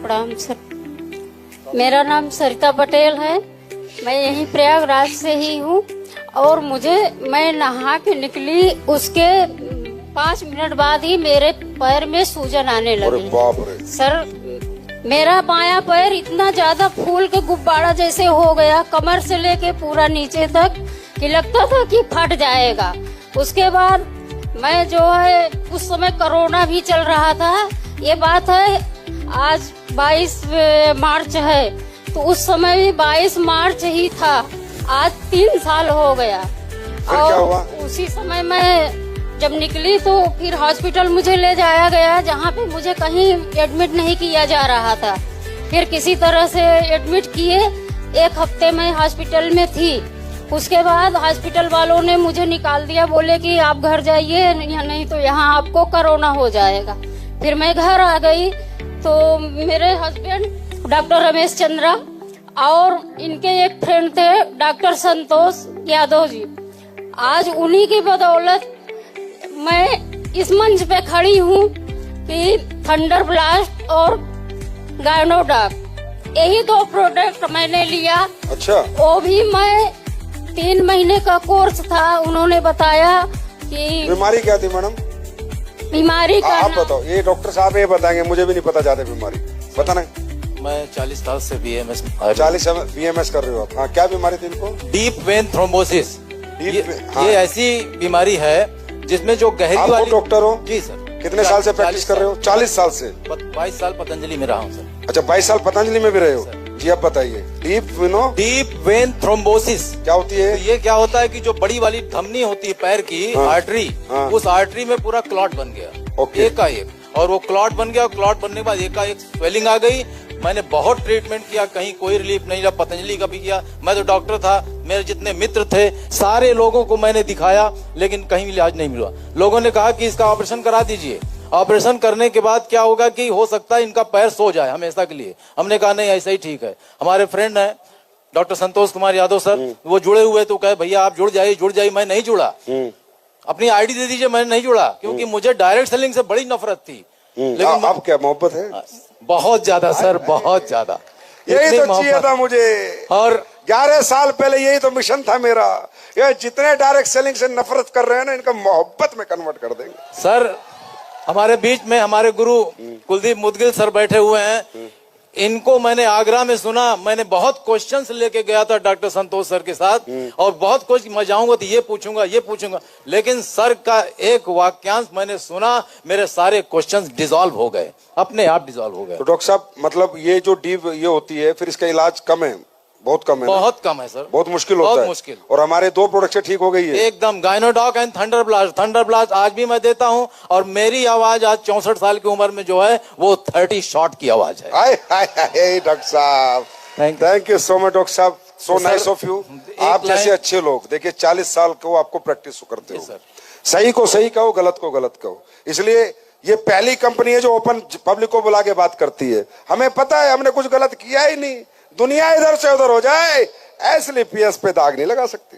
प्रणाम सर। मेरा नाम सरिता पटेल है। मैं यहीं प्रयागराज से ही हूँ और मैं नहा के निकली, उसके 5 मिनट बाद ही मेरे पैर में सूजन आने लगी। बाप रे। सर, मेरा बायां पैर इतना ज्यादा फूल के गुब्बारा जैसे हो गया, कमर से लेके पूरा नीचे तक, कि लगता था कि फट जाएगा। उसके बाद मैं जो है, उस समय कोरोना भी चल रहा था। ये बात है, आज 22 मार्च है, तो उस समय भी 22 मार्च ही था। आज 3 साल हो गया। और उसी समय मैं जब निकली तो फिर हॉस्पिटल मुझे ले जाया गया, जहाँ पे मुझे कहीं एडमिट नहीं किया जा रहा था। फिर किसी तरह से एडमिट किए, 1 हफ्ते में हॉस्पिटल में थी। उसके बाद हॉस्पिटल वालों ने मुझे निकाल दिया, बोले कि आप घर जाइए, या नहीं तो यहाँ आपको कोरोना हो जाएगा। फिर मैं घर आ गई तो मेरे हस्बैंड डॉक्टर रमेश चंद्रा और इनके एक फ्रेंड थे डॉक्टर संतोष यादव जी, आज उन्हीं की बदौलत मैं इस मंच पे खड़ी हूँ कि थंडर ब्लास्ट और गायनोडॉक, यही 2 प्रोडक्ट मैंने लिया। अच्छा। वो भी मैं 3 महीने का कोर्स था। उन्होंने बताया कि बीमारी क्या थी मैडम? बीमारी का आप बताओ, ये डॉक्टर साहब ये बताएंगे, मुझे भी नहीं पता ज्यादा बीमारी। पता नहीं। मैं 40 साल से BMS 40 BMS कर रहे हो आप? हाँ, क्या बीमारी थी इनको? Deep vein thrombosis. हाँ। ये ऐसी बीमारी है जिसमें जो गहरी वाली। डॉक्टर हो? जी सर। कितने साल से प्रैक्टिस कर रहे हो? 40 साल से। 22 साल पतंजलि में रहा हूँ सर। अच्छा, 22 साल पतंजलि में भी रहे हो? जी, अब बताइए। डीप वेन थ्रोम्बोसिस क्या होती है? तो ये क्या होता है कि जो बड़ी वाली धमनी होती है पैर की, आर्टरी, उस आर्टरी में पूरा क्लॉट बन गया, एकाएक। और वो क्लॉट बन गया, क्लॉट बनने के बाद एकाएक स्वेलिंग आ गई। मैंने बहुत ट्रीटमेंट किया, कहीं कोई रिलीफ नहीं रहा। पतंजलि का भी किया, मैं तो डॉक्टर था, मेरे जितने मित्र थे सारे लोगों को मैंने दिखाया, लेकिन कहीं इलाज नहीं मिला। लोगों ने कहा कि इसका ऑपरेशन करा दीजिए। ऑपरेशन करने के बाद क्या होगा कि हो सकता है इनका पैर सो जाए हमेशा के लिए। हमने कहा नहीं, ऐसा ही ठीक है। हमारे फ्रेंड है डॉक्टर संतोष कुमार यादव सर, वो जुड़े हुए, तो कहे भैया आप जुड़ जाइए। मैं नहीं जुड़ा। अपनी आईडी दे दीजिए, मैं नहीं जुड़ा, क्योंकि मुझे डायरेक्ट सेलिंग से बड़ी नफरत थी। लेकिन अब क्या मोहब्बत है? बहुत ज्यादा सर, बहुत ज्यादा। यही तो चाहिए था मुझे। और 11 साल पहले यही तो मिशन था मेरा। ये जितने डायरेक्ट सेलिंग से नफरत कर रहे हैं ना, इनका मोहब्बत में कन्वर्ट कर देंगे। सर, हमारे बीच में हमारे गुरु कुलदीप मुदगिल सर बैठे हुए हैं। इनको मैंने आगरा में सुना। मैंने बहुत क्वेश्चंस लेके गया था डॉक्टर संतोष सर के साथ, और बहुत कुछ मैं जाऊंगा तो ये पूछूंगा, लेकिन सर का एक वाक्यांश मैंने सुना, मेरे सारे क्वेश्चंस डिसॉल्व हो गए, अपने आप डिसॉल्व हो गए। तो डॉक्टर साहब, मतलब ये जो डीप ये होती है, फिर इसका इलाज कम है? बहुत कम है? बहुत कम है सर, बहुत मुश्किल होता है। बहुत मुश्किल। और हमारे 2 प्रोडक्ट से ठीक हो गई है एकदम, गायनोडॉक एंड थंडर ब्लास्ट आज भी मैं देता हूं। और मेरी आवाज आज 64 साल की उम्र में जो है वो 30 शॉट की आवाज है। हाय डॉक्टर साहब, thank you so much doctor साहब, सो नाइस ऑफ यू। आप जैसे अच्छे लोग, देखिए 40 साल को आपको प्रैक्टिस करते हो, सही को सही कहो, गलत को गलत कहो। इसलिए ये पहली कंपनी है जो ओपन पब्लिक को बुला के बात करती है। हमें पता है हमने कुछ गलत किया ही नहीं। दुनिया इधर से उधर हो जाए, एसलीपीएस पे दाग नहीं लगा सकती।